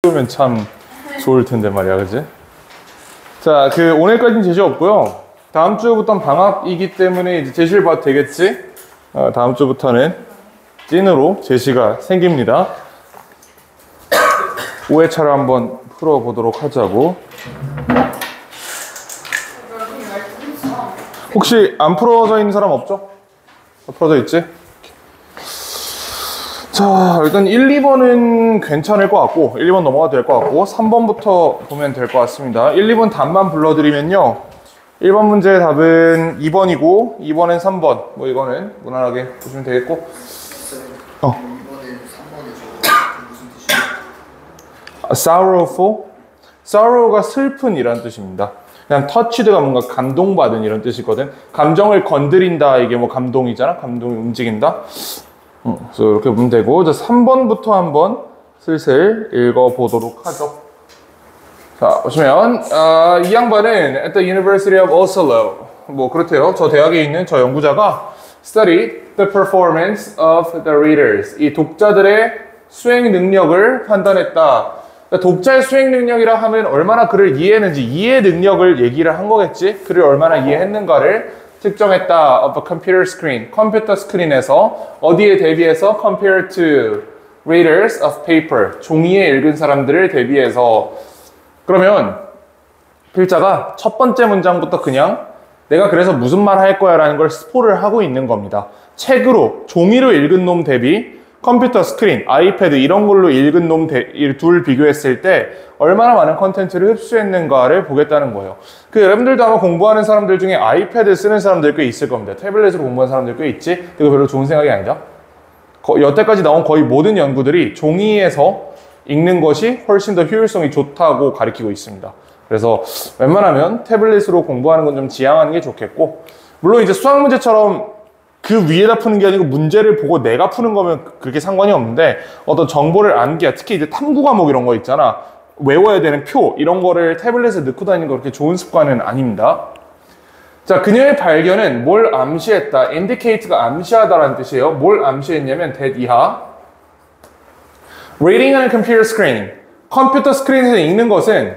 그러면 참 좋을 텐데 말이야, 그지? 자, 오늘까지는 제시 없고요. 다음 주부터는 방학이기 때문에 이제 제시를 봐도 되겠지? 다음 주부터는 찐으로 제시가 생깁니다. 5회차를 한번 풀어보도록 하자고. 혹시 안 풀어져 있는 사람 없죠? 풀어져 있지? 자, 일단 1, 2번은 괜찮을 것 같고 1, 2번 넘어가도 될 것 같고 3번부터 보면 될 것 같습니다. 1, 2번 답만 불러드리면요, 1번 문제의 답은 2번이고 2번은 3번, 뭐 이거는 무난하게 보시면 되겠고. 2번은 3번이 무슨 뜻이에요? sorrowful? sorrow가 슬픈 이란 뜻입니다. 그냥 touched가 뭔가 감동받은 이런 뜻이거든. 감정을 건드린다, 이게 뭐 감동이잖아. 감동이 움직인다. 그래서 이렇게 보면 되고, 자, 3번부터 한번 슬슬 읽어보도록 하죠. 자, 보시면 이 양반은 at the University of Oslo, 뭐 그렇대요. 저 대학에 있는 저 연구자가 studied the performance of the readers, 이 독자들의 수행 능력을 판단했다. 그러니까 독자의 수행 능력이라 하면 얼마나 글을 이해했는지, 이해 능력을 얘기를 한 거겠지. 글을 얼마나 이해했는가를 측정했다. of a computer screen, 컴퓨터 스크린에서. 어디에 대비해서? compared to readers of paper, 종이에 읽은 사람들을 대비해서. 그러면 필자가 첫 번째 문장부터 그냥 내가 그래서 무슨 말 할 거야 라는 걸 스포를 하고 있는 겁니다. 책으로, 종이로 읽은 놈 대비 컴퓨터 스크린, 아이패드 이런 걸로 읽은 놈 둘 비교했을 때 얼마나 많은 컨텐츠를 흡수했는가를 보겠다는 거예요. 여러분들도 아마 공부하는 사람들 중에 아이패드 쓰는 사람들 꽤 있을 겁니다. 태블릿으로 공부하는 사람들 꽤 있지? 이거 별로 좋은 생각이 아니다. 여태까지 나온 거의 모든 연구들이 종이에서 읽는 것이 훨씬 더 효율성이 좋다고 가리키고 있습니다. 그래서 웬만하면 태블릿으로 공부하는 건 좀 지양하는 게 좋겠고, 물론 이제 수학 문제처럼 그 위에다 푸는 게 아니고 문제를 보고 내가 푸는 거면 그렇게 상관이 없는데, 어떤 정보를 암기야, 특히 이제 탐구 과목 이런 거 있잖아, 외워야 되는 표 이런 거를 태블릿에 넣고 다니는 거 그렇게 좋은 습관은 아닙니다. 자, 그녀의 발견은 뭘 암시했다. indicate가 암시하다라는 뜻이에요. 뭘 암시했냐면 that 이하 reading on a computer screen, 컴퓨터 스크린에서 읽는 것은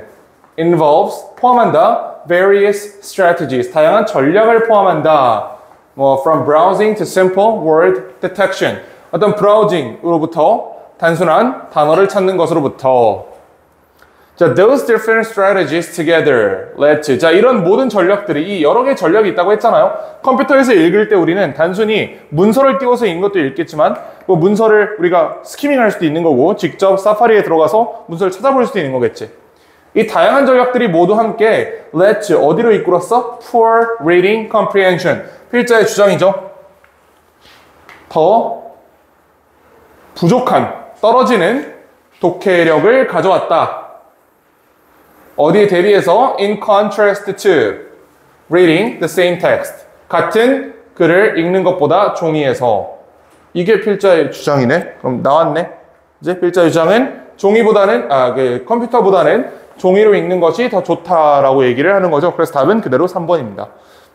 involves, 포함한다, various strategies, 다양한 전략을 포함한다. from browsing to simple word detection, 어떤 브라우징으로부터 단순한 단어를 찾는 것으로부터. 자, those different strategies together led to. 자, 이런 모든 전략들이, 이 여러 개의 전략이 있다고 했잖아요. 컴퓨터에서 읽을 때 우리는 단순히 문서를 띄워서 읽는 것도 읽겠지만, 뭐 문서를 우리가 스키밍할 수도 있는 거고, 직접 사파리에 들어가서 문서를 찾아볼 수도 있는 거겠지. 이 다양한 전략들이 모두 함께 led to, 어디로 이끌었어? poor reading comprehension, 필자의 주장이죠. 더 부족한, 떨어지는 독해력을 가져왔다. 어디에 대비해서? in contrast to reading the same text, 같은 글을 읽는 것보다 종이에서. 이게 필자의 주장이네. 그럼 나왔네. 이제 필자의 주장은 종이보다는, 컴퓨터보다는 종이로 읽는 것이 더 좋다라고 얘기를 하는 거죠. 그래서 답은 그대로 3번입니다.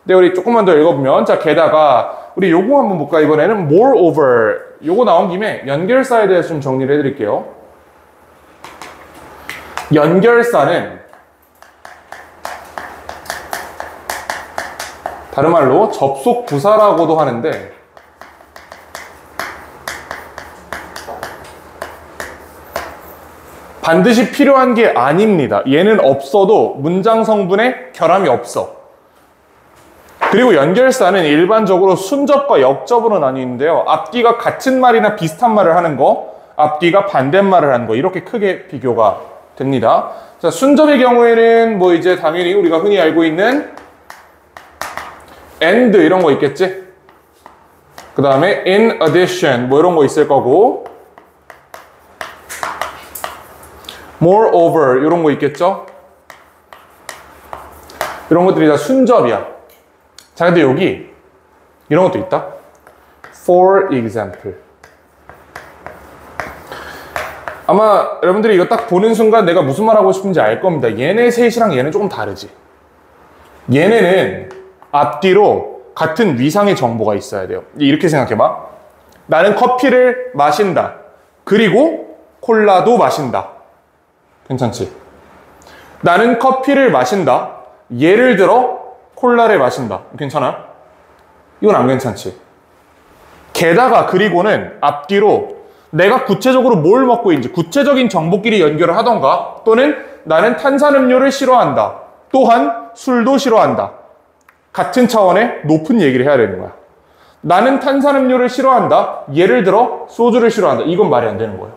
근데 우리 조금만 더 읽어보면, 자, 게다가 우리 요거 한번 볼까? 이번에는 moreover, 요거 나온 김에 연결사에 대해서 좀 정리를 해드릴게요. 연결사는 다른 말로 접속 부사라고도 하는데, 반드시 필요한 게 아닙니다. 얘는 없어도 문장 성분에 결함이 없어. 그리고 연결사는 일반적으로 순접과 역접으로 나뉘는데요. 앞뒤가 같은 말이나 비슷한 말을 하는 거, 앞뒤가 반대말을 하는 거, 이렇게 크게 비교가 됩니다. 자, 순접의 경우에는 뭐 이제 당연히 우리가 흔히 알고 있는 and 이런 거 있겠지? 그 다음에 in addition 뭐 이런 거 있을 거고, moreover 이런 거 있겠죠? 이런 것들이 다 순접이야. 자, 근데 여기 이런 것도 있다. For example. 아마 여러분들이 이거 딱 보는 순간 내가 무슨 말 하고 싶은지 알 겁니다. 얘네 셋이랑 얘는 조금 다르지. 얘네는 앞뒤로 같은 위상의 정보가 있어야 돼요. 이렇게 생각해봐. 나는 커피를 마신다. 그리고 콜라도 마신다. 괜찮지? 나는 커피를 마신다. 예를 들어 콜라를 마신다. 괜찮아? 이건 안 괜찮지? 게다가 그리고는 앞뒤로 내가 구체적으로 뭘 먹고 있는지 구체적인 정보끼리 연결을 하던가 또는 나는 탄산음료를 싫어한다. 또한 술도 싫어한다. 같은 차원의 높은 얘기를 해야 되는 거야. 나는 탄산음료를 싫어한다. 예를 들어 소주를 싫어한다. 이건 말이 안 되는 거예요.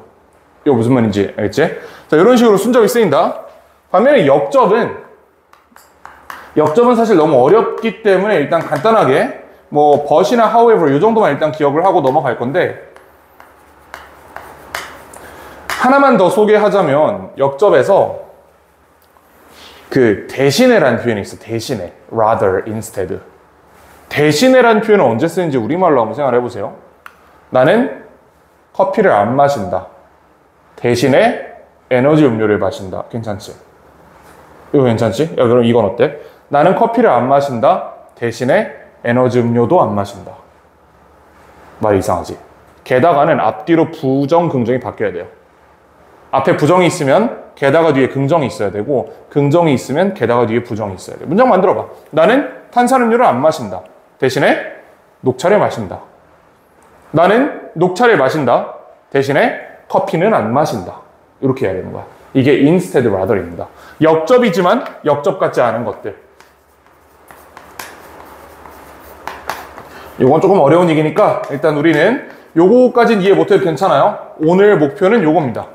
이거 무슨 말인지 알겠지? 자, 이런 식으로 순적이 쓰인다. 반면에 역접은 사실 너무 어렵기 때문에 일단 간단하게 뭐 but이나 however 이 정도만 일단 기억을 하고 넘어갈 건데 하나만 더 소개하자면 역접에서 그 대신에라는 표현이 있어. 대신에 rather, instead. 대신에라는 표현은 언제 쓰는지 우리말로 한번 생각해 보세요. 나는 커피를 안 마신다. 대신에 에너지 음료를 마신다. 괜찮지? 이거 괜찮지? 야, 그럼 이건 어때? 나는 커피를 안 마신다. 대신에 에너지 음료도 안 마신다. 말이 이상하지? 게다가는 앞뒤로 부정, 긍정이 바뀌어야 돼요. 앞에 부정이 있으면 게다가 뒤에 긍정이 있어야 되고 긍정이 있으면 게다가 뒤에 부정이 있어야 돼. 문장 만들어봐. 나는 탄산음료를 안 마신다. 대신에 녹차를 마신다. 나는 녹차를 마신다. 대신에 커피는 안 마신다. 이렇게 해야 되는 거야. 이게 instead rather입니다. 역접이지만 역접 같지 않은 것들. 이건 조금 어려운 얘기니까 일단 우리는 요거까지는 이해 못해도 괜찮아요. 오늘 목표는 요겁니다.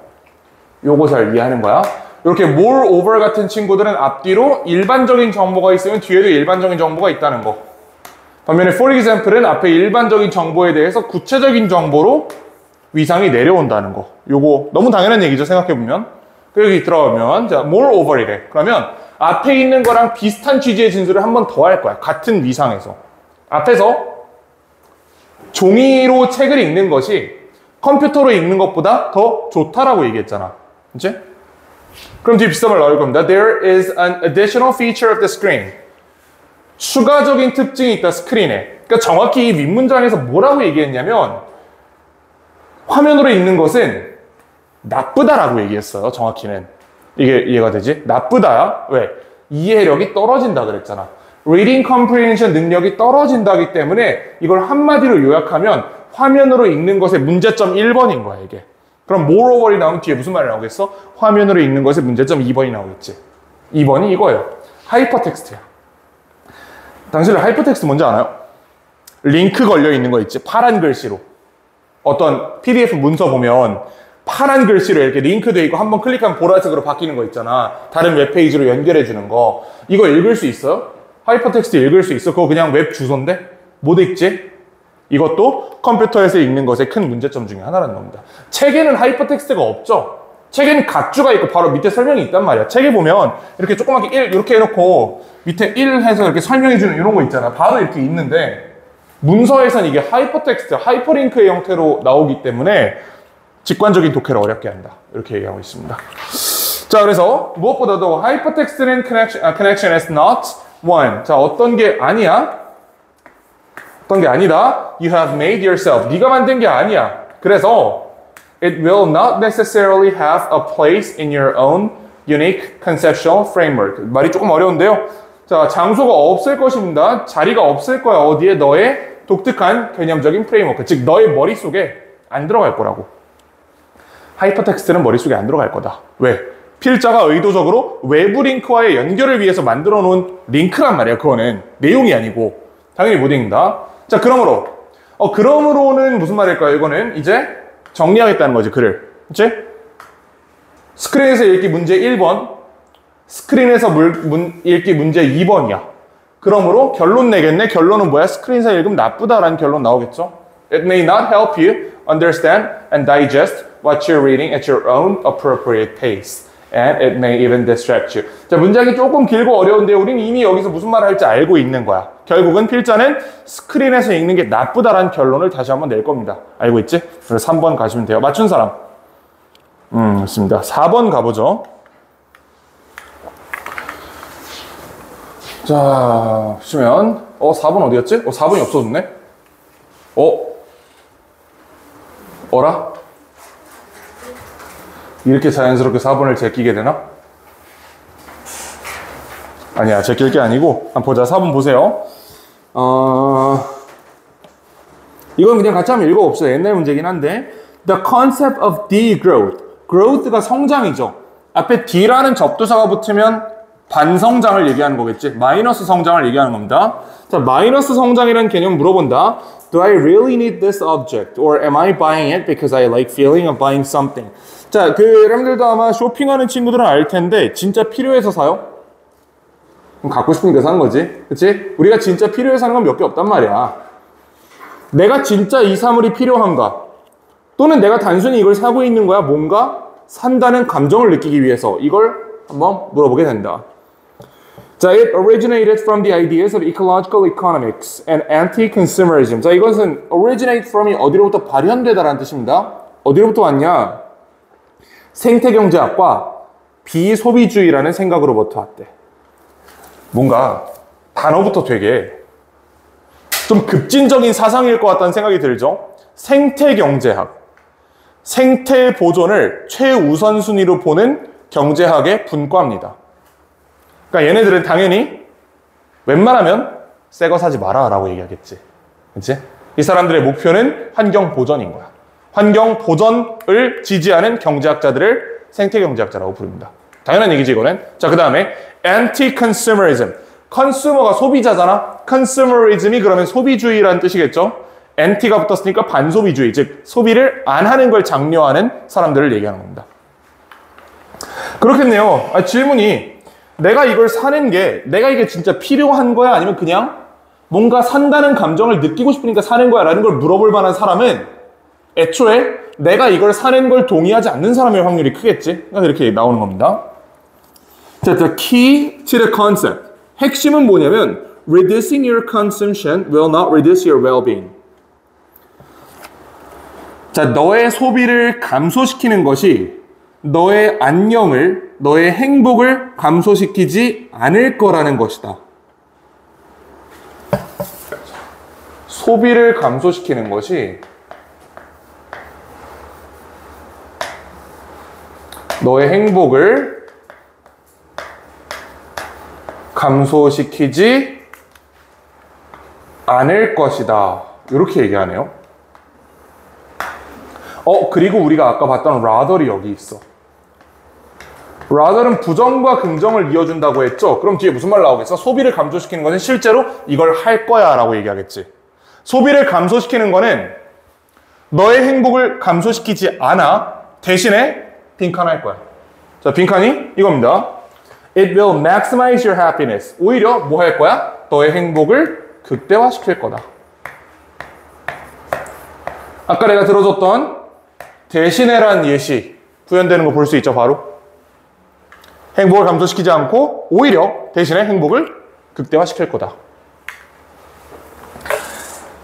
요거 잘 이해하는 거야. 이렇게 moreover 같은 친구들은 앞뒤로 일반적인 정보가 있으면 뒤에도 일반적인 정보가 있다는 거. 반면에 for example은 앞에 일반적인 정보에 대해서 구체적인 정보로 위상이 내려온다는 거. 요거 너무 당연한 얘기죠. 생각해보면. 여기 들어가면 자 moreover이래. 그러면 앞에 있는 거랑 비슷한 취지의 진술을 한 번 더 할 거야. 같은 위상에서. 앞에서 종이로 책을 읽는 것이 컴퓨터로 읽는 것보다 더 좋다라고 얘기했잖아. 그치? 그럼 뒤에 비슷한 말 나올 겁니다. There is an additional feature of the screen. 추가적인 특징이 있다, 스크린에. 그러니까 정확히 이 윗문장에서 뭐라고 얘기했냐면 화면으로 읽는 것은 나쁘다라고 얘기했어요. 정확히는. 이게 이해가 되지? 나쁘다야? 왜? 이해력이 떨어진다 그랬잖아. Reading comprehension 능력이 떨어진다기 때문에 이걸 한마디로 요약하면 화면으로 읽는 것의 문제점 1번인 거야, 이게. 그럼 moreover이 나오면 뒤에 무슨 말이 나오겠어? 화면으로 읽는 것의 문제점 2번이 나오겠지. 2번이 이거예요. 하이퍼텍스트야. 당신들 하이퍼텍스트 뭔지 아나요? 링크 걸려 있는 거 있지? 파란 글씨로. 어떤 PDF 문서 보면 파란 글씨로 이렇게 링크되어 있고 한번 클릭하면 보라색으로 바뀌는 거 있잖아. 다른 웹페이지로 연결해 주는 거. 이거 읽을 수 있어요? 하이퍼텍스트 읽을 수 있어? 그거 그냥 웹 주소인데? 못 읽지? 이것도 컴퓨터에서 읽는 것의 큰 문제점 중에 하나라는 겁니다. 책에는 하이퍼텍스트가 없죠? 책에는 각주가 있고 바로 밑에 설명이 있단 말이야. 책에 보면 이렇게 조그맣게 1 이렇게 해놓고 밑에 1 해서 이렇게 설명해주는 이런 거 있잖아. 바로 이렇게 있는데 문서에선 이게 하이퍼텍스트, 하이퍼링크의 형태로 나오기 때문에 직관적인 독해를 어렵게 한다. 이렇게 얘기하고 있습니다. 자, 그래서 무엇보다도 하이퍼텍스트는 connection is not one. 자, 어떤 게 아니야? 어떤 게 아니다. You have made yourself. 네가 만든 게 아니야. 그래서 it will not necessarily have a place in your own unique conceptual framework. 말이 조금 어려운데요. 자, 장소가 없을 것입니다. 자리가 없을 거야. 어디에? 너의 독특한 개념적인 프레임워크. 즉, 너의 머릿속에 안 들어갈 거라고. 하이퍼텍스트는 머릿속에 안 들어갈 거다. 왜? 필자가 의도적으로 외부 링크와의 연결을 위해서 만들어 놓은 링크란 말이야. 그거는 내용이 아니고. 당연히 못 읽는다. 자, 그러므로는 무슨 말일까요? 이거는 이제 정리하겠다는 거지, 글을. 그치? 스크린에서 읽기 문제 1번, 스크린에서 읽기 문제 2번이야. 그러므로 결론 내겠네. 결론은 뭐야? 스크린에서 읽으면 나쁘다라는 결론 나오겠죠? It may not help you understand and digest what you're reading at your own appropriate pace. And it may even distract you. 자, 문장이 조금 길고 어려운데 우리는 이미 여기서 무슨 말을 할지 알고 있는 거야. 결국은 필자는 스크린에서 읽는 게 나쁘다라는 결론을 다시 한번 낼 겁니다. 알고 있지? 그래서 3번 가시면 돼요. 맞춘 사람? 좋습니다. 4번 가보죠. 자, 보시면 4번 어디였지? 4번이 없어졌네? 어라? 이렇게 자연스럽게 4번을 제끼게 되나? 아니야, 제낄 게 아니고 한번 보자. 4번 보세요. 이건 그냥 같이 한번 읽어봅시다. 옛날 문제긴 한데 The concept of degrowth. growth가 성장이죠. 앞에 D라는 접두사가 붙으면 반성장을 얘기하는 거겠지. 마이너스 성장을 얘기하는 겁니다. 자, 마이너스 성장이라는 개념 물어본다. Do I really need this object? Or am I buying it because I like feeling of buying something? 자, 여러분들도 아마 쇼핑하는 친구들은 알 텐데 진짜 필요해서 사요? 그럼 갖고 싶으니까 사는 거지. 그치? 우리가 진짜 필요해서 사는 건 몇 개 없단 말이야. 내가 진짜 이 사물이 필요한가? 또는 내가 단순히 이걸 사고 있는 거야? 뭔가 산다는 감정을 느끼기 위해서 이걸 한번 물어보게 된다. 자, it originated from the ideas of ecological economics and anti-consumerism. 자, 이것은 originate from이 어디로부터 발현되다라는 뜻입니다. 어디로부터 왔냐? 생태경제학과 비소비주의라는 생각으로부터 왔대. 뭔가 단어부터 되게 좀 급진적인 사상일 것 같다는 생각이 들죠? 생태경제학. 생태 보존을 최우선순위로 보는 경제학의 분과입니다. 그러니까 얘네들은 당연히 웬만하면 새 거 사지 마라 라고 얘기하겠지. 그치? 이 사람들의 목표는 환경 보전인 거야. 환경 보전을 지지하는 경제학자들을 생태경제학자라고 부릅니다. 당연한 얘기지 이거는. 자, 그 다음에 anti-consumerism. 컨슈머가 소비자잖아. consumerism이 그러면 소비주의라는 뜻이겠죠. anti가 붙었으니까 반소비주의, 즉 소비를 안 하는 걸 장려하는 사람들을 얘기하는 겁니다. 그렇겠네요. 질문이 내가 이걸 사는 게 내가 이게 진짜 필요한 거야? 아니면 그냥 뭔가 산다는 감정을 느끼고 싶으니까 사는 거야? 라는 걸 물어볼 만한 사람은 애초에 내가 이걸 사는 걸 동의하지 않는 사람일 확률이 크겠지? 그래서 이렇게 나오는 겁니다. 자, the key to the concept. 핵심은 뭐냐면 reducing your consumption will not reduce your well-being. 자, 너의 소비를 감소시키는 것이 너의 안녕을, 너의 행복을 감소시키지 않을 거라는 것이다. 소비를 감소시키는 것이 너의 행복을 감소시키지 않을 것이다. 이렇게 얘기하네요. 그리고 우리가 아까 봤던 rather이 여기 있어. rather는 부정과 긍정을 이어준다고 했죠. 그럼 뒤에 무슨 말 나오겠어? 소비를 감소시키는 것은 실제로 이걸 할 거야 라고 얘기하겠지. 소비를 감소시키는 거는 너의 행복을 감소시키지 않아. 대신에 빈칸 할 거야. 자, 빈칸이 이겁니다. It will maximize your happiness. 오히려 뭐 할 거야? 너의 행복을 극대화시킬 거다. 아까 내가 들어줬던 대신에란 예시 구현되는 거 볼 수 있죠, 바로. 행복을 감소시키지 않고 오히려 대신에 행복을 극대화시킬 거다.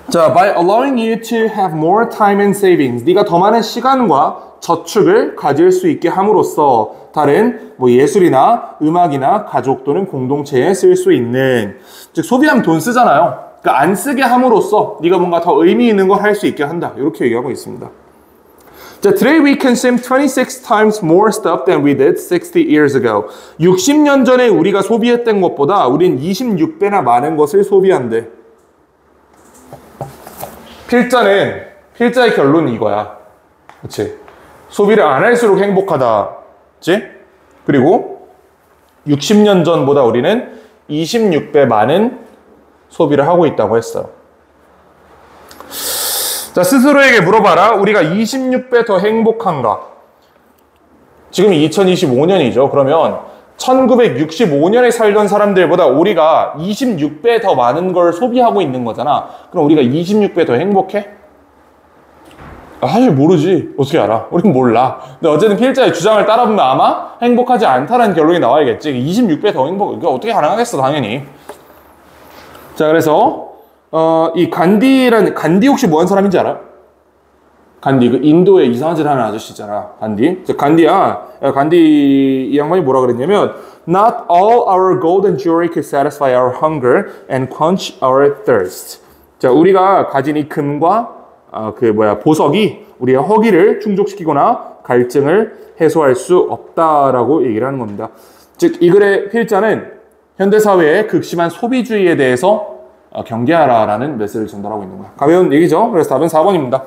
자, by allowing you to have more time and savings. 네가 더 많은 시간과 저축을 가질 수 있게 함으로써 다른 뭐 예술이나 음악이나 가족 또는 공동체에 쓸 수 있는, 즉 소비하면 돈 쓰잖아요. 그러니까 안 쓰게 함으로써 네가 뭔가 더 의미 있는 걸 할 수 있게 한다. 이렇게 얘기하고 있습니다. 자, today we consume 26 times more stuff than we did 60 years ago. 60년 전에 우리가 소비했던 것보다 우린 26배나 많은 것을 소비한대. 필자의 결론이 이거야. 그치? 소비를 안 할수록 행복하다. 그치? 그리고 60년 전보다 우리는 26배 많은 소비를 하고 있다고 했어요. 자, 스스로에게 물어봐라. 우리가 26배 더 행복한가? 지금이 2025년이죠. 그러면 1965년에 살던 사람들보다 우리가 26배 더 많은 걸 소비하고 있는 거잖아. 그럼 우리가 26배 더 행복해? 사실 모르지. 어떻게 알아? 우린 몰라. 근데 어쨌든 필자의 주장을 따라보면 아마 행복하지 않다는 결론이 나와야겠지. 26배 더 행복, 이거 어떻게 가능하겠어, 당연히. 자, 그래서 이 간디 혹시 뭐 한 사람인지 알아? 간디, 그 인도에 이상한 짓 하는 아저씨 있잖아. 간디. 간디 이 양반이 뭐라 그랬냐면 Not all our gold and jewelry could satisfy our hunger and quench our thirst. 자, 우리가 가진 이 금과 보석이 우리의 허기를 충족시키거나 갈증을 해소할 수 없다라고 얘기를 하는 겁니다. 즉, 이 글의 필자는 현대사회의 극심한 소비주의에 대해서 경계하라라는 메시지를 전달하고 있는 거야. 가벼운 얘기죠. 그래서 답은 4번입니다.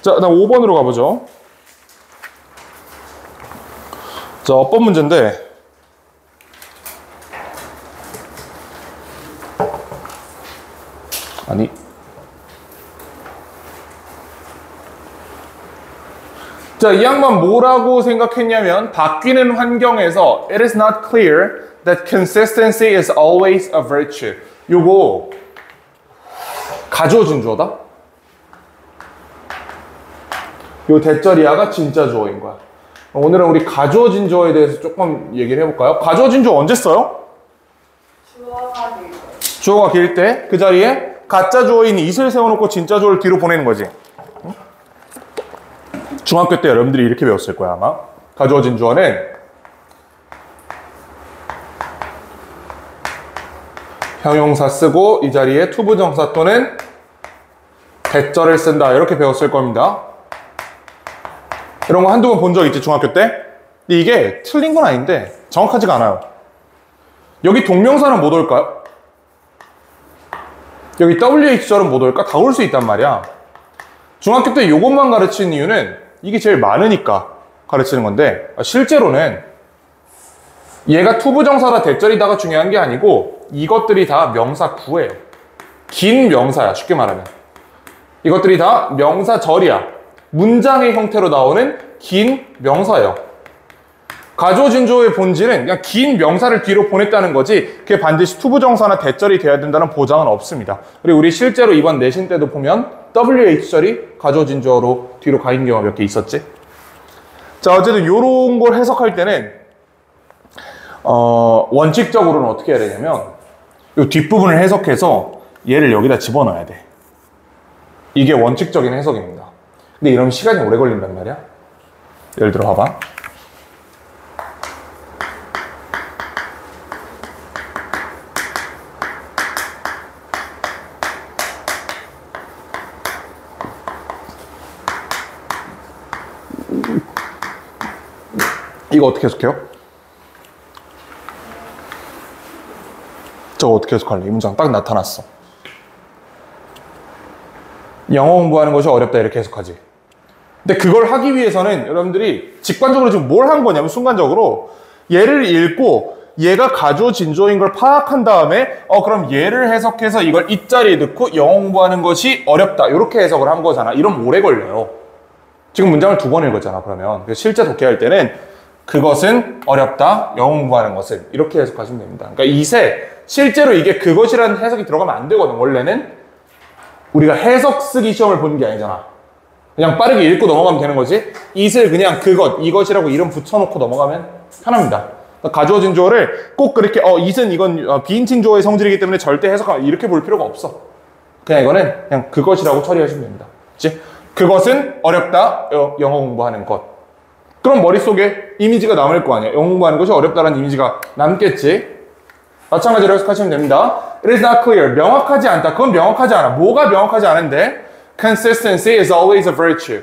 자, 다음 5번으로 가보죠. 자, 어법 문제인데 아니 자, 이 양반 뭐라고 생각했냐면 바뀌는 환경에서 It is not clear that consistency is always a virtue. 요거 가주어진 주어다. 요 대절이야가 진짜 주어인 거야. 오늘은 우리 가주어진 주어에 대해서 조금 얘기를 해볼까요? 가주어진 주어 언제 써요? 주어가 길 때 그 자리에 가짜 주어인 it을 세워놓고 진짜 주어를 뒤로 보내는 거지. 응? 중학교 때 여러분들이 이렇게 배웠을 거야 아마. 가주어진 주어는 형용사 쓰고 이 자리에 투부정사 또는 대절을 쓴다 이렇게 배웠을 겁니다. 이런 거 한두 번 본 적 있지 중학교 때? 근데 이게 틀린 건 아닌데 정확하지가 않아요. 여기 동명사는 못 올까요? 여기 WH절은 못 올까? 다 올 수 있단 말이야. 중학교 때 이것만 가르치는 이유는 이게 제일 많으니까 가르치는 건데 실제로는 얘가 투부정사라 대절이다가 중요한 게 아니고 이것들이 다 명사 구예요. 긴 명사야 쉽게 말하면. 이것들이 다 명사절이야. 문장의 형태로 나오는 긴 명사예요. 가주어진 주어의 본질은 그냥 긴 명사를 뒤로 보냈다는 거지 그게 반드시 투부정사나 대절이 돼야 된다는 보장은 없습니다. 그리고 우리 실제로 이번 내신 때도 보면 WH절이 가주어진 주어로 뒤로 가 있는 경우가 몇 개 있었지. 자, 어쨌든 요런 걸 해석할 때는 원칙적으로는 어떻게 해야 되냐면 요 뒷부분을 해석해서 얘를 여기다 집어넣어야 돼. 이게 원칙적인 해석입니다. 근데 이러면 시간이 오래 걸린단 말이야. 예를 들어 봐봐. 이거 어떻게 해석해요? 저거 어떻게 해석할래? 이 문장 딱 나타났어. 영어 공부하는 것이 어렵다 이렇게 해석하지. 근데 그걸 하기 위해서는 여러분들이 직관적으로 지금 뭘 한 거냐면 순간적으로 얘를 읽고 얘가 가주어진 주어인 걸 파악한 다음에 그럼 얘를 해석해서 이걸 이 자리에 넣고 영어 공부하는 것이 어렵다 이렇게 해석을 한 거잖아. 이러면 오래 걸려요. 지금 문장을 2번 읽었잖아. 그러면 실제 독해할 때는 그것은 어렵다, 영어 공부하는 것은 이렇게 해석하시면 됩니다. 그러니까 이세 실제로 이게 그것이라는 해석이 들어가면 안 되거든. 원래는 우리가 해석 쓰기 시험을 보는 게 아니잖아. 그냥 빠르게 읽고 넘어가면 되는 거지. it을 그냥 그것, 이것이라고 이름 붙여놓고 넘어가면 편합니다. 그러니까 가주어진 주어를 꼭 그렇게 it은 이건 비인칭 주어의 성질이기 때문에 절대 해석하면 이렇게 볼 필요가 없어. 그냥 이거는 그냥 그것이라고 처리하시면 됩니다. 그치? 그것은 어렵다, 영어 공부하는 것. 그럼 머릿속에 이미지가 남을 거 아니야. 영어 공부하는 것이 어렵다는 이미지가 남겠지. 마찬가지로 해석하시면 됩니다. It is not clear. 명확하지 않다. 그건 명확하지 않아. 뭐가 명확하지 않은데? Consistency is always a virtue.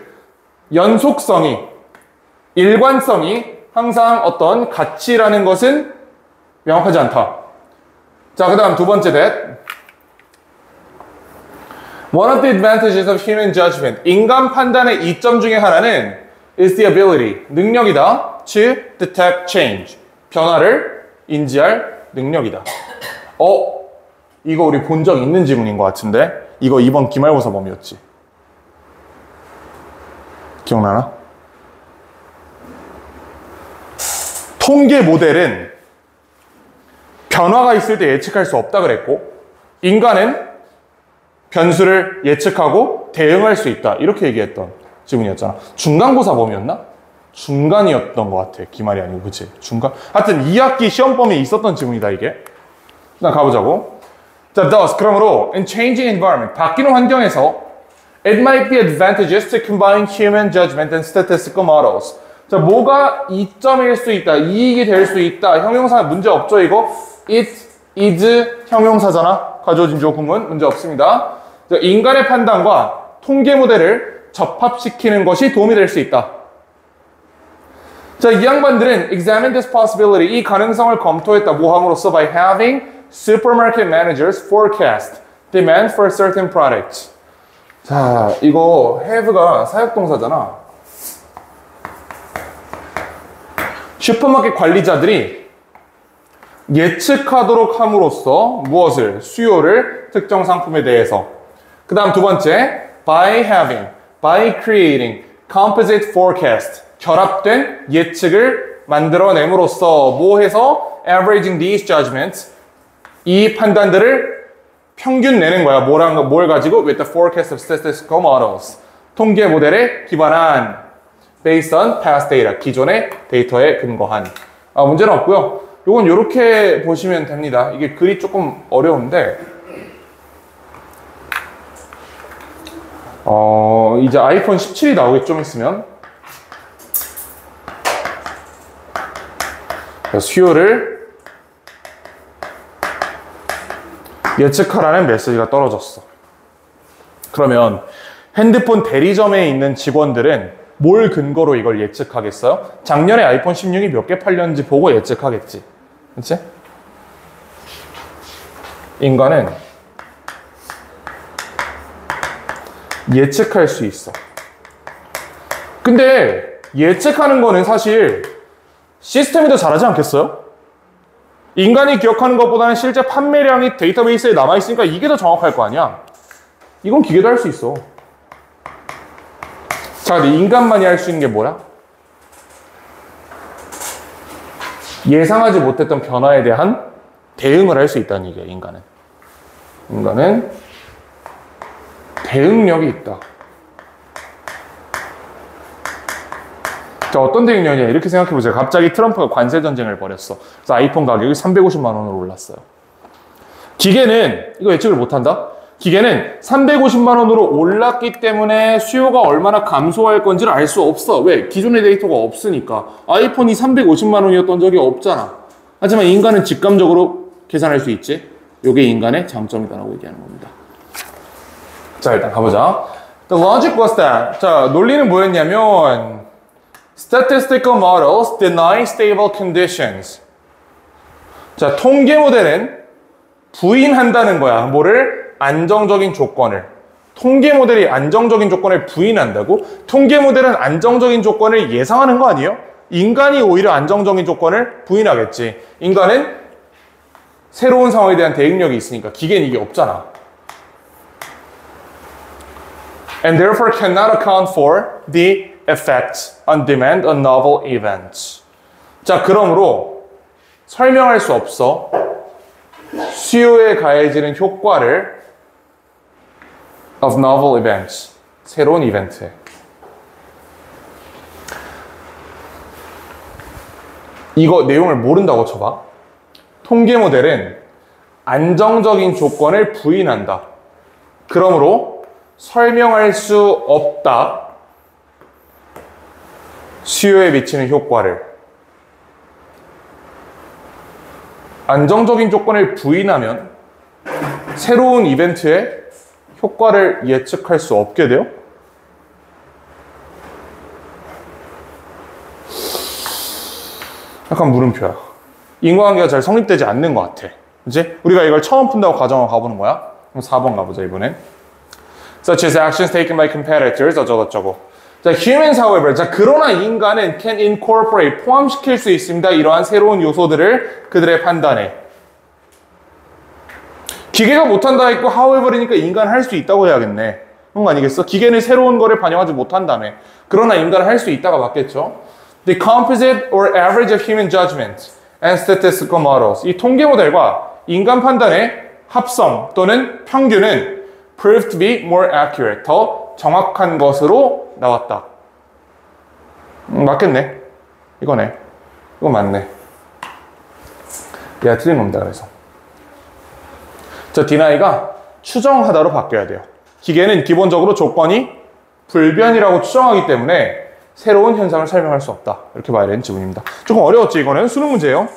연속성이, 일관성이 항상 어떤 가치라는 것은 명확하지 않다. 자, 그 다음 두 번째 that. One of the advantages of human judgment. 인간 판단의 이점 중에 하나는 is the ability, 능력이다. to detect change, 변화를 인지할 능력이다. 이거 우리 본 적 있는 지문인 것 같은데 이거 이번 기말고사 범위였지. 기억나나? 통계 모델은 변화가 있을 때 예측할 수 없다 그랬고 인간은 변수를 예측하고 대응할 수 있다 이렇게 얘기했던 지문이었잖아. 중간고사 범위였나? 중간이었던 것 같아. 기말이 아니고 그치? 중간? 하여튼 2학기 시험 범위에 있었던 지문이다 이게. 일단 가보자고. 자, thus 그러므로 in changing environment 바뀌는 환경에서 it might be advantageous to combine human judgment and statistical models. 자, 뭐가 이점일 수 있다, 이익이 될 수 있다. 형용사 문제 없죠 이거? it, is 형용사잖아. 가져진 주어 구문 문제 없습니다. 자, 인간의 판단과 통계 모델을 접합시키는 것이 도움이 될 수 있다. 자, 이 양반들은 examine this possibility, 이 가능성을 검토했다. 뭐 함으로써? by having supermarket managers forecast demand for certain products. 자, 이거 have가 사역동사잖아. 슈퍼마켓 관리자들이 예측하도록 함으로써 무엇을? 수요를 특정 상품에 대해서. 그 다음 두 번째, by having, by creating composite forecast, 결합된 예측을 만들어냄으로써 뭐 해서? averaging these judgments, 이 판단들을 평균 내는 거야. 뭘 가지고? with the forecast of statistical models, 통계 모델에 기반한 based on past data, 기존의 데이터에 근거한. 문제는 없고요. 이건 이렇게 보시면 됩니다. 이게 글이 조금 어려운데 이제 아이폰 17이 나오겠죠, 좀 있으면. 수요를 예측하라는 메시지가 떨어졌어. 그러면 핸드폰 대리점에 있는 직원들은 뭘 근거로 이걸 예측하겠어요? 작년에 아이폰 16이 몇 개 팔렸는지 보고 예측하겠지. 그치? 인간은 예측할 수 있어. 근데 예측하는 거는 사실 시스템이 더 잘하지 않겠어요? 인간이 기억하는 것보다는 실제 판매량이 데이터베이스에 남아있으니까 이게 더 정확할 거 아니야? 이건 기계도 할 수 있어. 자, 근데 인간만이 할 수 있는 게 뭐야? 예상하지 못했던 변화에 대한 대응을 할 수 있다는 얘기야, 인간은. 인간은 대응력이 있다. 자, 어떤 대응력이냐? 이렇게 생각해보세요. 갑자기 트럼프가 관세 전쟁을 벌였어. 그래서 아이폰 가격이 350만 원으로 올랐어요. 기계는 이거 예측을 못한다? 기계는 350만 원으로 올랐기 때문에 수요가 얼마나 감소할 건지를 알 수 없어. 왜? 기존의 데이터가 없으니까. 아이폰이 350만 원이었던 적이 없잖아. 하지만 인간은 직감적으로 계산할 수 있지. 이게 인간의 장점이다라고 얘기하는 겁니다. 자, 일단 가보자. The logic was that. 자, 논리는 뭐였냐면 Statistical models deny stable conditions. 자, 통계 모델은 부인한다는 거야. 뭐를? 안정적인 조건을. 통계 모델이 안정적인 조건을 부인한다고? 통계 모델은 안정적인 조건을 예상하는 거 아니에요? 인간이 오히려 안정적인 조건을 부인하겠지. 인간은 새로운 상황에 대한 대응력이 있으니까. 기계는 이게 없잖아. And therefore cannot account for the effects on demand on novel events. 자, 그러므로 설명할 수 없어. 수요에 가해지는 효과를 of novel events. 새로운 이벤트에. 이거 내용을 모른다고 쳐봐. 통계 모델은 안정적인 조건을 부인한다. 그러므로 설명할 수 없다. 수요에 미치는 효과를. 안정적인 조건을 부인하면 새로운 이벤트의 효과를 예측할 수 없게 돼요? 약간 물음표야. 인과관계가 잘 성립되지 않는 것 같아. 그치? 우리가 이걸 처음 푼다고 가정을 가보는 거야. 그럼 4번 가보자, 이번엔. Such as actions taken by competitors, 어쩌고저쩌고. 자, humans, however. 자, 그러나 인간은 can incorporate, 포함시킬 수 있습니다. 이러한 새로운 요소들을 그들의 판단에. 기계가 못한다 했고, however이니까 인간은 할 수 있다고 해야겠네. 그런 거 아니겠어? 기계는 새로운 거를 반영하지 못한다며. 그러나 인간은 할 수 있다가 맞겠죠? The composite or average of human judgment and statistical models. 이 통계 모델과 인간 판단의 합성 또는 평균은 proved to be more accurate. 더 정확한 것으로 나왔다. 맞겠네. 이거네. 이거 맞네. 얘가 틀린 겁니다. 그래서. 자, deny가 추정하다로 바뀌어야 돼요. 기계는 기본적으로 조건이 불변이라고 추정하기 때문에 새로운 현상을 설명할 수 없다. 이렇게 봐야 되는 지문입니다. 조금 어려웠지, 이거는? 수능 문제예요.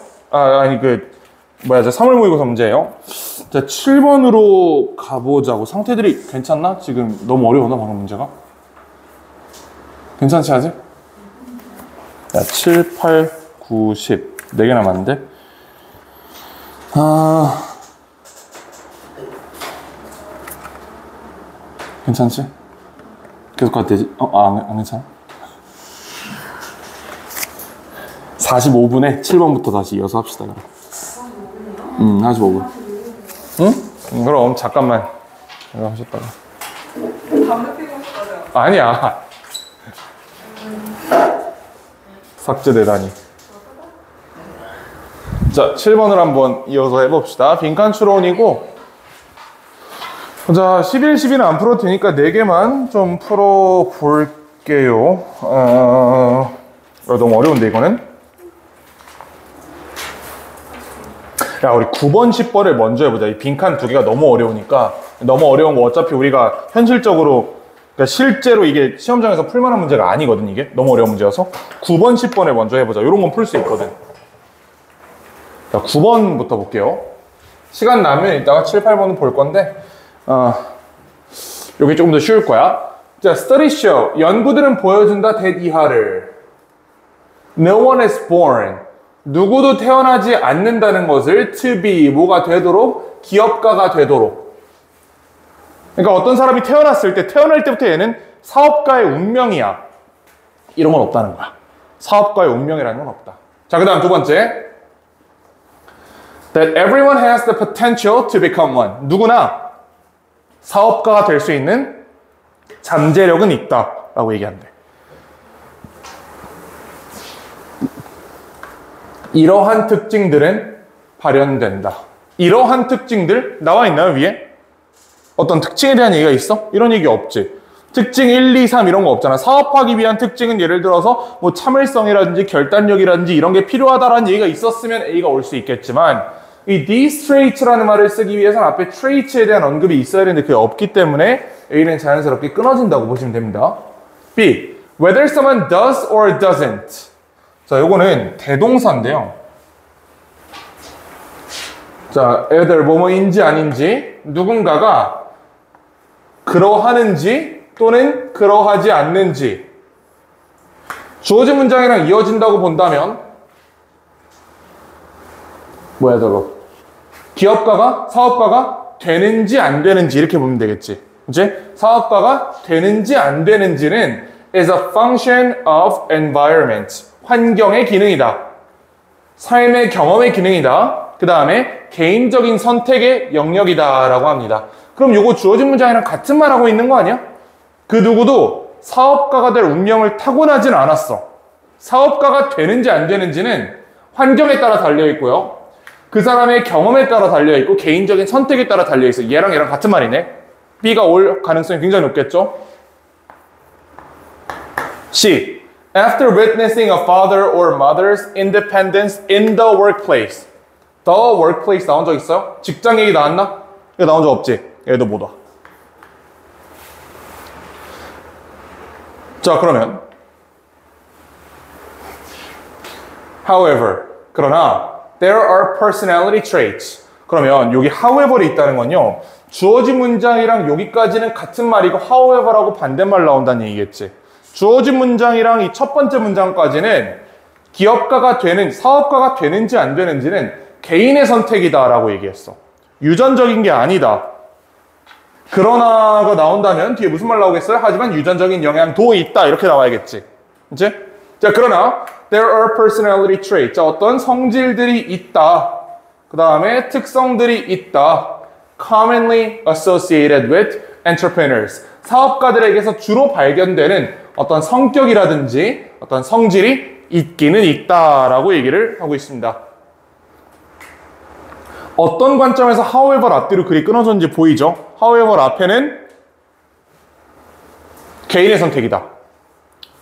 사물 모의고사 문제예요. 자, 7번으로 가보자고. 상태들이 괜찮나? 지금 너무 어려웠나, 방금 문제가? 괜찮지, 아직? 야, 7, 8, 9, 10. 4개 남았는데? 괜찮지? 계속 가도 되지? 안 괜찮아? 45분에 7번부터 다시 이어서 합시다. 45분이요? 45분. 응? 그럼 잠깐만. 이거 하셨다가. 담배 피고 싶어요. 아니야. 삭제되다니. 자, 7번을 한번 이어서 해봅시다. 빈칸 추론이고. 자, 11, 12는 안 풀어도 되니까 4개만 좀 풀어볼게요. 너무 어려운데, 이거는? 야, 우리 9번, 10번을 먼저 해보자. 이 빈칸 2개가 너무 어려우니까. 너무 어려운 거 어차피 우리가 현실적으로, 그러니까 실제로 이게 시험장에서 풀만한 문제가 아니거든, 이게. 너무 어려운 문제여서. 9번, 10번을 먼저 해보자. 이런 건 풀 수 있거든. 자, 9번부터 볼게요. 시간 나면 이따가 7, 8번은 볼 건데, 여기 조금 더 쉬울 거야. 자, studies show. 연구들은 보여준다. that 이하를. No one is born. 누구도 태어나지 않는다는 것을 to be, 뭐가 되도록, 기업가가 되도록. 그러니까 어떤 사람이 태어났을 때, 태어날 때부터 얘는 사업가의 운명이야. 이런 건 없다는 거야. 사업가의 운명이라는 건 없다. 자, 그 다음 두 번째. That everyone has the potential to become one. 누구나 사업가가 될 수 있는 잠재력은 있다. 라고 얘기한대. 이러한 특징들은 발현된다. 이러한 특징들 나와 있나요, 위에? 어떤 특징에 대한 얘기가 있어? 이런 얘기 없지. 특징 1, 2, 3 이런 거 없잖아. 사업하기 위한 특징은 예를 들어서 뭐 참을성이라든지 결단력이라든지 이런 게 필요하다라는 얘기가 있었으면 A가 올 수 있겠지만 이 these traits라는 말을 쓰기 위해서는 앞에 traits에 대한 언급이 있어야 되는데 그게 없기 때문에 A는 자연스럽게 끊어진다고 보시면 됩니다. B. Whether someone does or doesn't. 자, 요거는 대동사인데요. 자, either 뭐뭐인지 아닌지 누군가가 그러하는지 또는 그러하지 않는지 주어진 문장이랑 이어진다고 본다면 뭐야 저거 기업가가 사업가가 되는지 안 되는지 이렇게 보면 되겠지. 이제 사업가가 되는지 안 되는지는 is a function of environment. 환경의 기능이다. 삶의 경험의 기능이다. 그 다음에 개인적인 선택의 영역이다 라고 합니다. 그럼 요거 주어진 문장이랑 같은 말 하고 있는 거 아니야? 그 누구도 사업가가 될 운명을 타고나진 않았어. 사업가가 되는지 안 되는지는 환경에 따라 달려있고요. 그 사람의 경험에 따라 달려있고 개인적인 선택에 따라 달려있어. 얘랑 얘랑 같은 말이네. B가 올 가능성이 굉장히 높겠죠? C. After witnessing a father or mother's independence in the workplace. The workplace 나온 적 있어요? 직장 얘기 나왔나? 이거 나온 적 없지? 얘도 못 와. 자, 그러면 however, 그러나 there are personality traits. 그러면 여기 however이 있다는 건요. 주어진 문장이랑 여기까지는 같은 말이고 however라고 반대말 나온다는 얘기겠지. 주어진 문장이랑 이 첫 번째 문장까지는 기업가가 되는, 사업가가 되는지 안 되는지는 개인의 선택이다라고 얘기했어. 유전적인 게 아니다. 그러나가 나온다면 뒤에 무슨 말 나오겠어요? 하지만 유전적인 영향도 있다. 이렇게 나와야겠지. 이제? 자, 그러나 there are personality traits. 자, 어떤 성질들이 있다. 그 다음에 특성들이 있다. commonly associated with entrepreneurs. 사업가들에게서 주로 발견되는 어떤 성격이라든지 어떤 성질이 있기는 있다라고 얘기를 하고 있습니다. 어떤 관점에서 however 앞뒤로 글이 끊어졌는지 보이죠? however 앞에는 개인의 선택이다.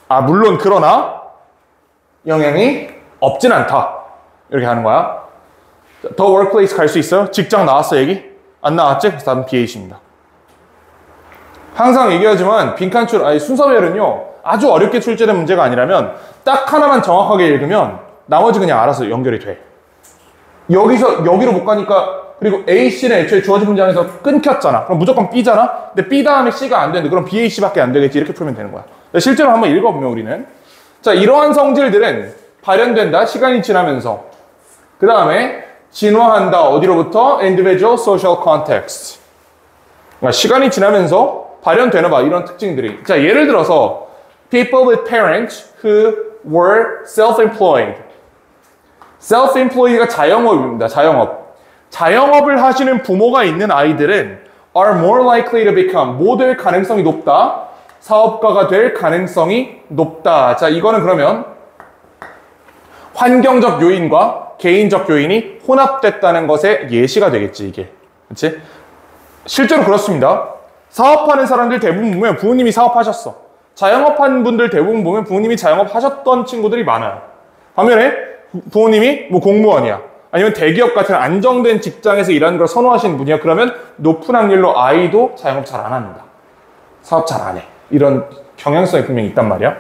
아, 물론 그러나 영향이 없진 않다. 이렇게 하는 거야. 더 workplace 갈 수 있어요? 직장 나왔어 얘기? 안 나왔지? 그래서 답은 B8입니다. 항상 얘기하지만 빈칸 순서별은요 아주 어렵게 출제된 문제가 아니라면 딱 하나만 정확하게 읽으면 나머지 그냥 알아서 연결이 돼. 여기서 여기로 못 가니까 그리고 A, C는 애초에 주어진 문장에서 끊겼잖아. 그럼 무조건 B잖아. 근데 B 다음에 C가 안 되는데 그럼 B, A, C밖에 안 되겠지. 이렇게 풀면 되는 거야. 실제로 한번 읽어보면 우리는 자, 이러한 성질들은 발현된다. 시간이 지나면서. 그 다음에 진화한다. 어디로부터? individual social context. 그러니까 시간이 지나면서 발현되나 봐. 이런 특징들이. 자, 예를 들어서 people with parents who were self-employed. self-employed가 자영업입니다. 자영업. 자영업을 하시는 부모가 있는 아이들은 are more likely to become. 뭐 될 가능성이 높다? 사업가가 될 가능성이 높다. 자, 이거는 그러면 환경적 요인과 개인적 요인이 혼합됐다는 것의 예시가 되겠지, 이게. 그렇지? 실제로 그렇습니다. 사업하는 사람들 대부분 보면 부모님이 사업하셨어. 자영업하는 분들 대부분 보면 부모님이 자영업하셨던 친구들이 많아요. 반면에 부모님이 뭐 공무원이야. 아니면 대기업 같은 안정된 직장에서 일하는 걸 선호하시는 분이야. 그러면 높은 확률로 아이도 자영업 잘 안 합니다. 사업 잘 안 해. 이런 경향성이 분명히 있단 말이야.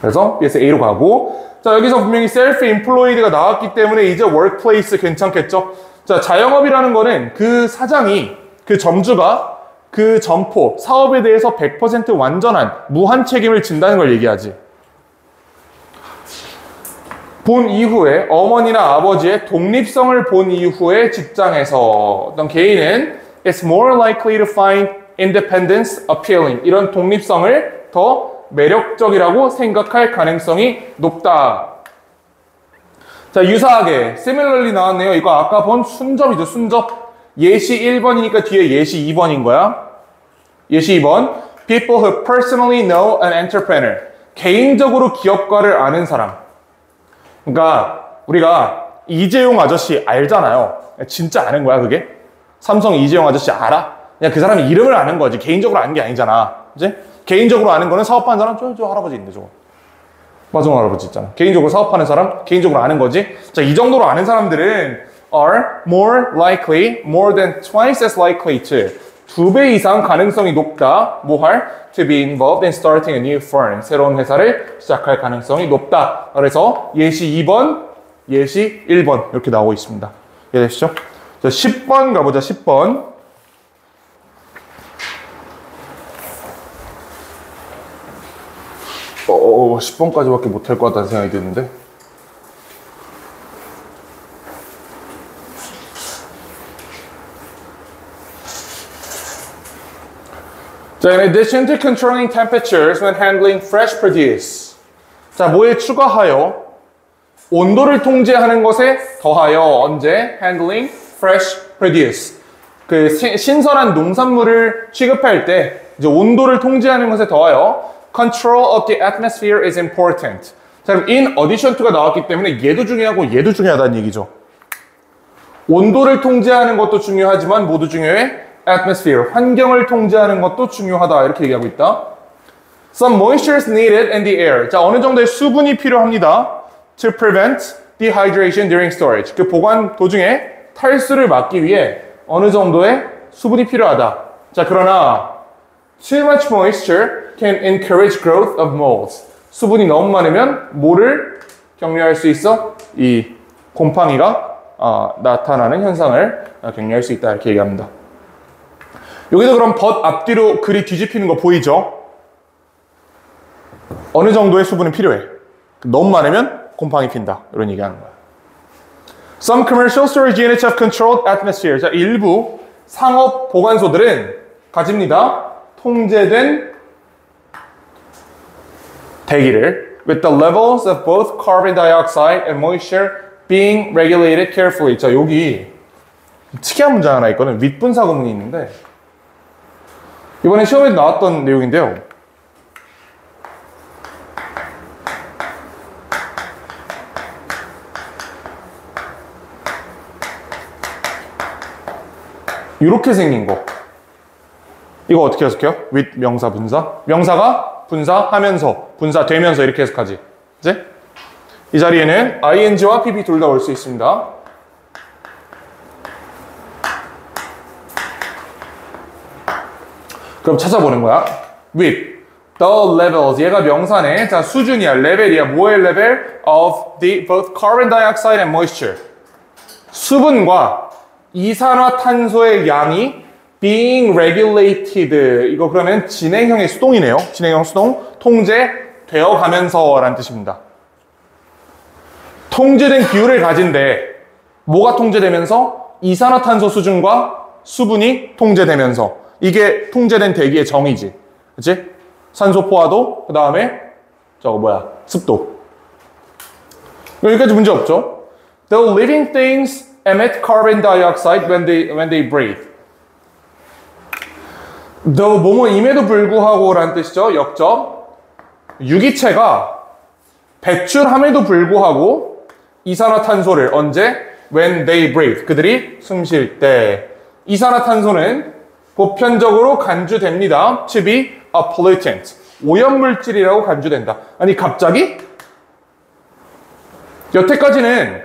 그래서 BS A로 가고, 자, 여기서 분명히 self-employed가 나왔기 때문에 이제 workplace 괜찮겠죠? 자, 자영업이라는 거는 그 사장이, 그 점주가 그 점포, 사업에 대해서 100% 완전한 무한 책임을 진다는 걸 얘기하지. 본 이후에 어머니나 아버지의 독립성을 본 이후에 직장에서 어떤 개인은 is more likely to find independence appealing. 이런 독립성을 더 매력적이라고 생각할 가능성이 높다. 자, 유사하게 similarly 나왔네요. 이거 아까 본 순접이죠. 순접. 예시 1번이니까 뒤에 예시 2번인 거야. 예시 2번. People who personally know an entrepreneur. 개인적으로 기업가를 아는 사람. 그러니까 우리가 이재용 아저씨 알잖아요. 진짜 아는 거야, 그게? 삼성 이재용 아저씨 알아? 그냥 그 사람이 이름을 아는 거지. 개인적으로 아는 게 아니잖아. 그치? 개인적으로 아는 거는 사업하는 사람, 저 할아버지 있는데, 저거. 마중 할아버지 있잖아. 개인적으로 사업하는 사람, 개인적으로 아는 거지. 자, 이 정도로 아는 사람들은 are more likely, more than twice as likely to. 2배 이상 가능성이 높다. 뭐 할? To be involved in starting a new firm. 새로운 회사를 시작할 가능성이 높다. 그래서 예시 2번, 예시 1번 이렇게 나오고 있습니다. 이해되시죠? 자, 10번 가보자. 10번. 10번까지밖에 못할 것 같다는 생각이 드는데. 자, in addition to controlling temperatures when handling fresh produce. 자, 뭐에 추가하여 온도를 통제하는 것에 더하여 언제 handling fresh produce. 그 신선한 농산물을 취급할 때 이제 온도를 통제하는 것에 더하여 control of the atmosphere is important. 자, 그럼 in addition to가 나왔기 때문에 얘도 중요하고 얘도 중요하다는 얘기죠. 온도를 통제하는 것도 중요하지만 모두 중요해. atmosphere, 환경을 통제하는 것도 중요하다. 이렇게 얘기하고 있다. Some moisture is needed in the air. 자, 어느 정도의 수분이 필요합니다. To prevent dehydration during storage. 그 보관 도중에 탈수를 막기 위해 어느 정도의 수분이 필요하다. 자, 그러나 too much moisture can encourage growth of molds. 수분이 너무 많으면 뭐를 격려할 수 있어? 이 곰팡이가 나타나는 현상을 격려할 수 있다. 이렇게 얘기합니다. 여기도 그럼 but 앞뒤로 글이 뒤집히는 거 보이죠? 어느 정도의 수분은 필요해. 너무 많으면 곰팡이 핀다. 이런 얘기하는 거야. Some commercial storage units have controlled atmosphere. 자, 일부 상업 보관소들은 가집니다. 통제된 대기를 with the levels of both carbon dioxide and moisture being regulated carefully. 자, 여기 특이한 문장 하나 있거든. 윗분사 구문이 있는데 이번에 시험에 나왔던 내용인데요. 이렇게 생긴 거. 이거 어떻게 해석해요? with 명사, 분사. 명사가 분사하면서, 분사되면서 이렇게 해석하지. 그치? 이 자리에는 ing와 pp 둘 다 올 수 있습니다. 그럼 찾아보는 거야. with the levels. 얘가 명사네. 자, 수준이야. 레벨이야. 뭐의 레벨? of the both carbon dioxide and moisture. 수분과 이산화탄소의 양이 being regulated. 이거 그러면 진행형의 수동이네요. 진행형 수동. 되어가면서 라는 뜻입니다. 통제된 기후를 가진데 뭐가 통제되면서? 이산화탄소 수준과 수분이 통제되면서. 이게 통제된 대기의 정의지. 그치? 산소 포화도, 그 다음에 습도. 여기까지 문제 없죠? The living things emit carbon dioxide when they breathe. The 뭐뭐임에도 불구하고 라는 뜻이죠. 역접. 유기체가 배출함에도 불구하고 이산화탄소를 언제? When they breathe. 그들이 숨 쉴 때. 이산화탄소는 보편적으로 간주됩니다. To be a pollutant. 오염물질이라고 간주된다. 아니 갑자기? 여태까지는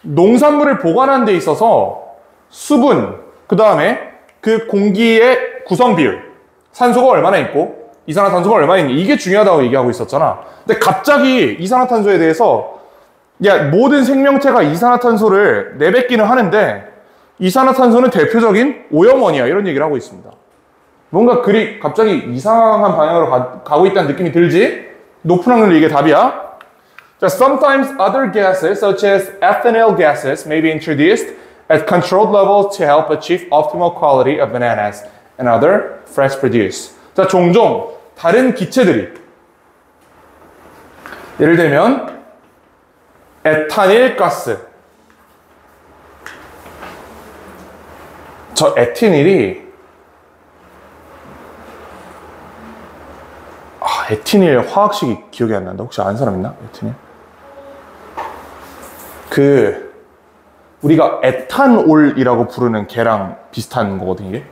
농산물을 보관하는 데 있어서 수분, 그 다음에 그 공기의 구성 비율, 산소가 얼마나 있고 이산화탄소가 얼마나 있니, 이게 중요하다고 얘기하고 있었잖아. 근데 갑자기 이산화탄소에 대해서 모든 생명체가 이산화탄소를 내뱉기는 하는데 이산화탄소는 대표적인 오염원이야, 이런 얘기를 하고 있습니다. 뭔가 글이 갑자기 이상한 방향으로 가고 있다는 느낌이 들지? 높은 확률로 이게 답이야. 자, sometimes other gases such as ethanol gases may be introduced at controlled levels to help achieve optimal quality of bananas and other fresh produce. 자, 종종 다른 기체들이, 예를 들면 에탄일 가스. 저 에티닐이 에티닐 화학식이 기억이 안 난다. 혹시 아는 사람 있나? 에티닐? 우리가 에탄올이라고 부르는 걔랑 비슷한 거거든요, 이게.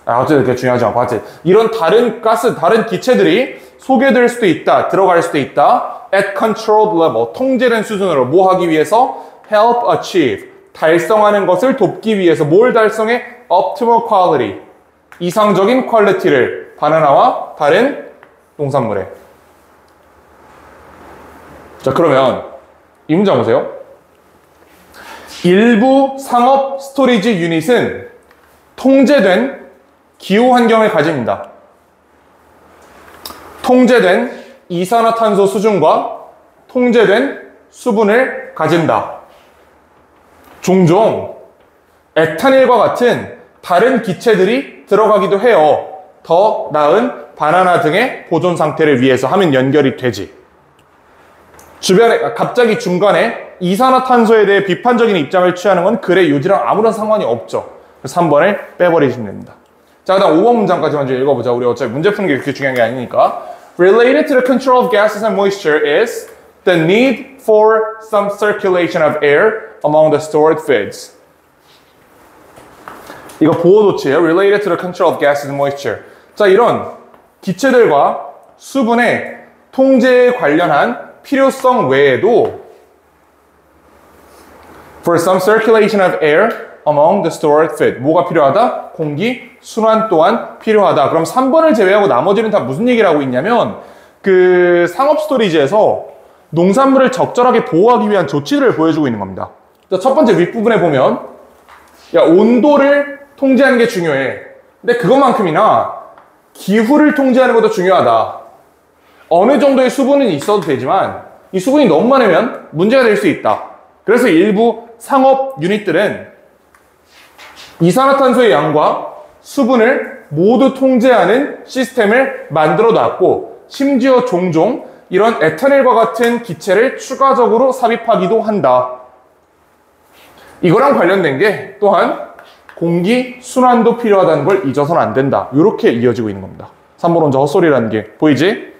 어쨌든 그게 중요하지 않고, 이런 다른 가스, 다른 기체들이 소개될 수도 있다, 들어갈 수도 있다. At controlled level, 통제된 수준으로 뭐 하기 위해서? Help achieve, 달성하는 것을 돕기 위해서. 뭘 달성해? Optimal quality, 이상적인 퀄리티를 바나나와 다른 농산물에. 자, 그러면 이 문제 보세요. 일부 상업 스토리지 유닛은 통제된 기후 환경을 가집니다. 통제된 이산화탄소 수준과 통제된 수분을 가진다. 종종 에탄일과 같은 다른 기체들이 들어가기도 해요. 더 나은 바나나 등의 보존 상태를 위해서 하면 연결이 되지. 주변에 갑자기 중간에 이산화탄소에 대해 비판적인 입장을 취하는 건 글의 요지랑 아무런 상관이 없죠. 그래서 3번을 빼버리시면 됩니다. 자, 그다음 5번 문장까지 먼저 읽어보자. 우리 어차피 문제 푸는 게 그렇게 중요한 게 아니니까. Related to the control of gases and moisture is the need for some circulation of air among the stored foods. 이거 보호조치예요. Related to the control of gases and moisture. 자, 이런 기체들과 수분의 통제에 관련한 필요성 외에도 for some circulation of air among the stored food. 뭐가 필요하다? 공기 순환 또한 필요하다. 그럼 3번을 제외하고 나머지는 다 무슨 얘기를 하고 있냐면 그 상업 스토리지에서 농산물을 적절하게 보호하기 위한 조치들을 보여주고 있는 겁니다. 자, 첫 번째 윗부분에 보면 온도를 통제하는 게 중요해. 근데 그것만큼이나 기후를 통제하는 것도 중요하다. 어느 정도의 수분은 있어도 되지만 이 수분이 너무 많으면 문제가 될 수 있다. 그래서 일부 상업 유닛들은 이산화탄소의 양과 수분을 모두 통제하는 시스템을 만들어 놨고, 심지어 종종 이런 에탄올과 같은 기체를 추가적으로 삽입하기도 한다. 이거랑 관련된 게 또한 공기 순환도 필요하다는 걸 잊어서는 안 된다. 이렇게 이어지고 있는 겁니다. 3번 혼자 헛소리라는 게 보이지?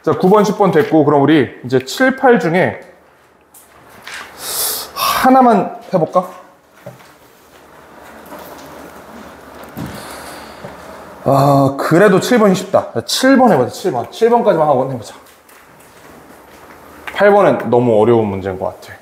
자, 9번, 10번 됐고, 그럼 우리 이제 7, 8 중에 하나만 해볼까? 그래도 7번이 쉽다. 7번 해보자, 7번. 7번까지만 하고 해보자. 8번은 너무 어려운 문제인 것 같아.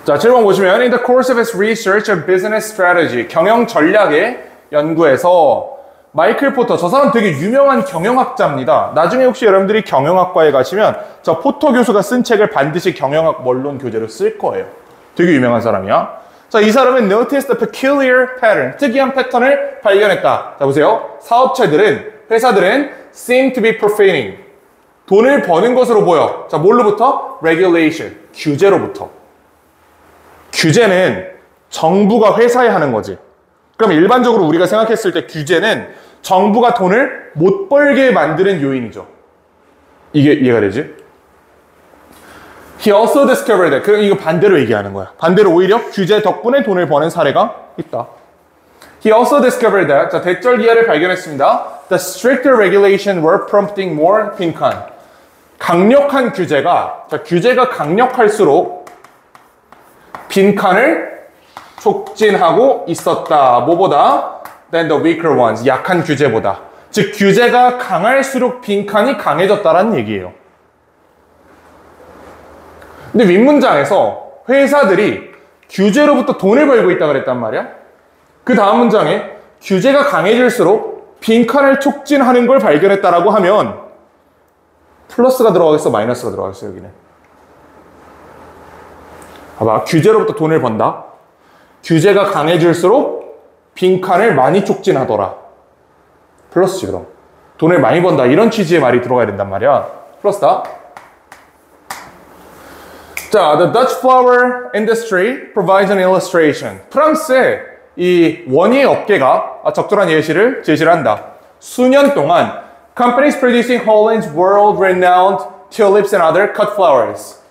자, 7번 보시면 In the course of its research of business strategy, 경영 전략의 연구에서 마이클 포터, 저 사람 되게 유명한 경영학자입니다. 나중에 혹시 여러분들이 경영학과에 가시면 저 포터 교수가 쓴 책을 반드시 경영학 원론 교재로 쓸 거예요. 되게 유명한 사람이야. 자, 이 사람은 noticed a peculiar pattern. 특이한 패턴을 발견했다. 자, 보세요. 회사들은 seem to be profiting. 돈을 버는 것으로 보여. 자, 뭘로부터? regulation. 규제로부터. 규제는 정부가 회사에 하는 거지. 그럼 일반적으로 우리가 생각했을 때 규제는 정부가 돈을 못 벌게 만드는 요인이죠. 이게 이해가 되지? He also discovered that. 그럼 이거 반대로 얘기하는 거야. 반대로 오히려 규제 덕분에 돈을 버는 사례가 있다. He also discovered that. 자, 대절 기하를 발견했습니다. The stricter regulation were prompting more 빈칸. 강력한 규제가, 자, 규제가 강력할수록 빈칸을 촉진하고 있었다. 뭐보다? Than the weaker ones. 약한 규제보다. 즉, 규제가 강할수록 빈칸이 강해졌다라는 얘기예요. 근데 윗문장에서 회사들이 규제로부터 돈을 벌고 있다고 그랬단 말이야. 그 다음 문장에 규제가 강해질수록 빈칸을 촉진하는 걸 발견했다라고 하면 플러스가 들어가겠어? 마이너스가 들어가겠어? 여기는. 봐봐. 규제로부터 돈을 번다. 규제가 강해질수록 빈칸을 많이 촉진하더라. 플러스지 그럼. 돈을 많이 번다. 이런 취지의 말이 들어가야 된단 말이야. 플러스다. 자, the Dutch flower industry provides an illustration. 프랑스의 이 원예 업계가 적절한 예시를 제시를 한다. 수년 동안 companies producing Holland's world-renowned tulips and other cut flowers.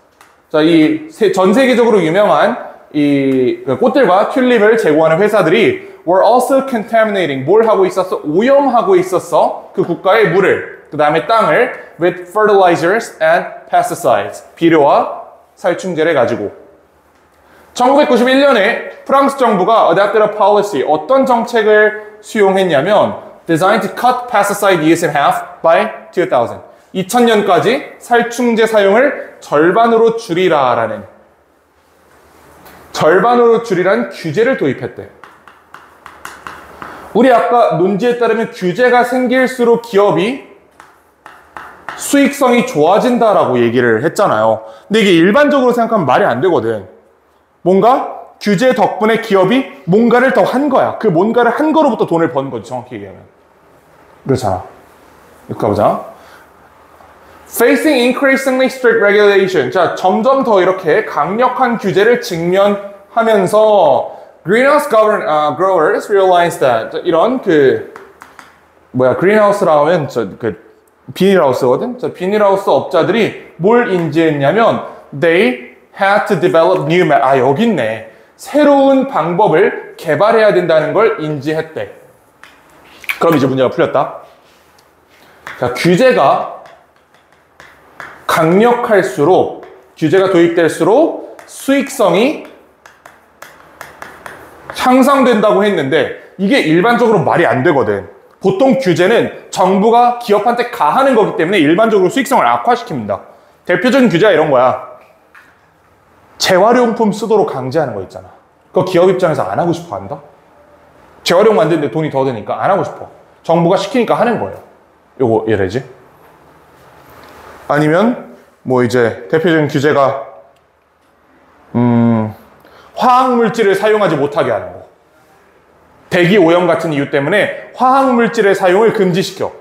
자, 이 전 세계적으로 유명한 이 꽃들과 튤립을 제공하는 회사들이 were also contaminating. 뭘 하고 있었어? 오염하고 있었어. 그 국가의 물을, 그 다음에 땅을 with fertilizers and pesticides. 비료와 살충제를 가지고 1991년에 프랑스 정부가 adopted a policy. 어떤 정책을 수용했냐면 designed to cut pesticide use in half by 2000. 2000년까지 살충제 사용을 절반으로 줄이라라는 규제를 도입했대. 우리 아까 논지에 따르면 규제가 생길수록 기업이 수익성이 좋아진다라고 얘기를 했잖아요. 근데 이게 일반적으로 생각하면 말이 안 되거든. 뭔가 규제 덕분에 기업이 뭔가를 더 한 거야. 그 뭔가를 한 거로부터 돈을 번 거지, 정확히 얘기하면. 그렇잖아. 이거 가보자. Facing increasingly strict regulation. 자, 점점 더 이렇게 강력한 규제를 직면하면서 greenhouse growers realized that. 자, 이런 greenhouse라고 하면 비닐하우스거든? 자, 비닐하우스 업자들이 뭘 인지했냐면 they had to develop new 여기 있네. 새로운 방법을 개발해야 된다는 걸 인지했대. 그럼 이제 문제가 풀렸다. 자, 규제가 강력할수록, 규제가 도입될수록 수익성이 향상된다고 했는데 이게 일반적으로 말이 안 되거든. 보통 규제는 정부가 기업한테 가하는 거기 때문에 일반적으로 수익성을 악화시킵니다. 대표적인 규제가 이런 거야. 재활용품 쓰도록 강제하는 거 있잖아. 그거 기업 입장에서 안 하고 싶어 한다? 재활용 만드는데 돈이 더 드니까 안 하고 싶어. 정부가 시키니까 하는 거예요. 요거 이해되지? 아니면 뭐 이제 대표적인 규제가 화학물질을 사용하지 못하게 하는 거. 대기 오염 같은 이유 때문에 화학물질의 사용을 금지시켜.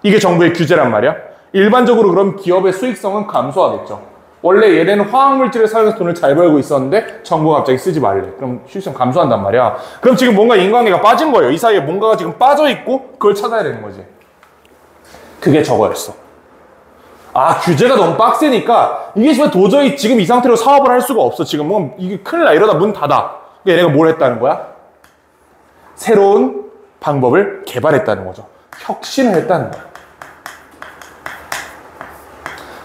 이게 정부의 규제란 말이야. 일반적으로 그럼 기업의 수익성은 감소하겠죠. 원래 얘네는 화학물질을 사용해서 돈을 잘 벌고 있었는데 정부가 갑자기 쓰지 말래. 그럼 수익성 감소한단 말이야. 그럼 지금 뭔가 인과관계가 빠진 거예요. 이 사이에 뭔가가 지금 빠져있고 그걸 찾아야 되는 거지. 그게 저거였어. 아, 규제가 너무 빡세니까 이게 지금 도저히 지금 이 상태로 사업을 할 수가 없어. 지금 뭐 이게 큰일 나. 이러다 문 닫아. 그러니까 얘네가 뭘 했다는 거야? 새로운 방법을 개발했다는 거죠. 혁신을 했다는 거야.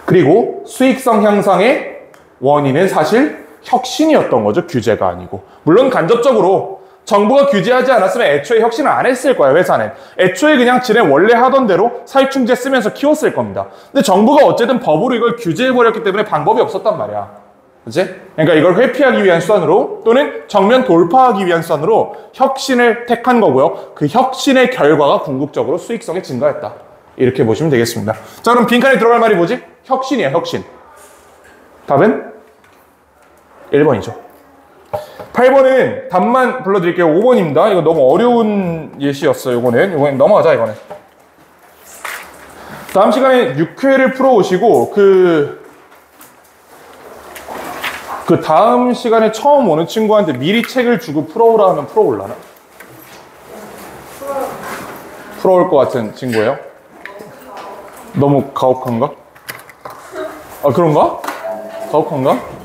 그리고 수익성 향상의 원인은 사실 혁신이었던 거죠. 규제가 아니고. 물론 간접적으로 정부가 규제하지 않았으면 애초에 혁신을 안 했을 거예요. 회사는. 애초에 그냥 지네 원래 하던 대로 살충제 쓰면서 키웠을 겁니다. 근데 정부가 어쨌든 법으로 이걸 규제해버렸기 때문에 방법이 없었단 말이야. 그치? 그러니까 이걸 회피하기 위한 수단으로 또는 정면 돌파하기 위한 수단으로 혁신을 택한 거고요. 그 혁신의 결과가 궁극적으로 수익성이 증가했다. 이렇게 보시면 되겠습니다. 자, 그럼 빈칸에 들어갈 말이 뭐지? 혁신이야, 혁신. 답은 1번이죠. 8번은 답만 불러드릴게요. 5번입니다. 이거 너무 어려운 예시였어요. 이거는 넘어가자. 이거는. 다음 시간에 6회를 풀어오시고 그 다음 시간에 처음 오는 친구한테 미리 책을 주고 풀어오라 하면 풀어올라나? 풀어올 것 같은 친구예요? 너무 가혹한가? 아, 그런가? 가혹한가?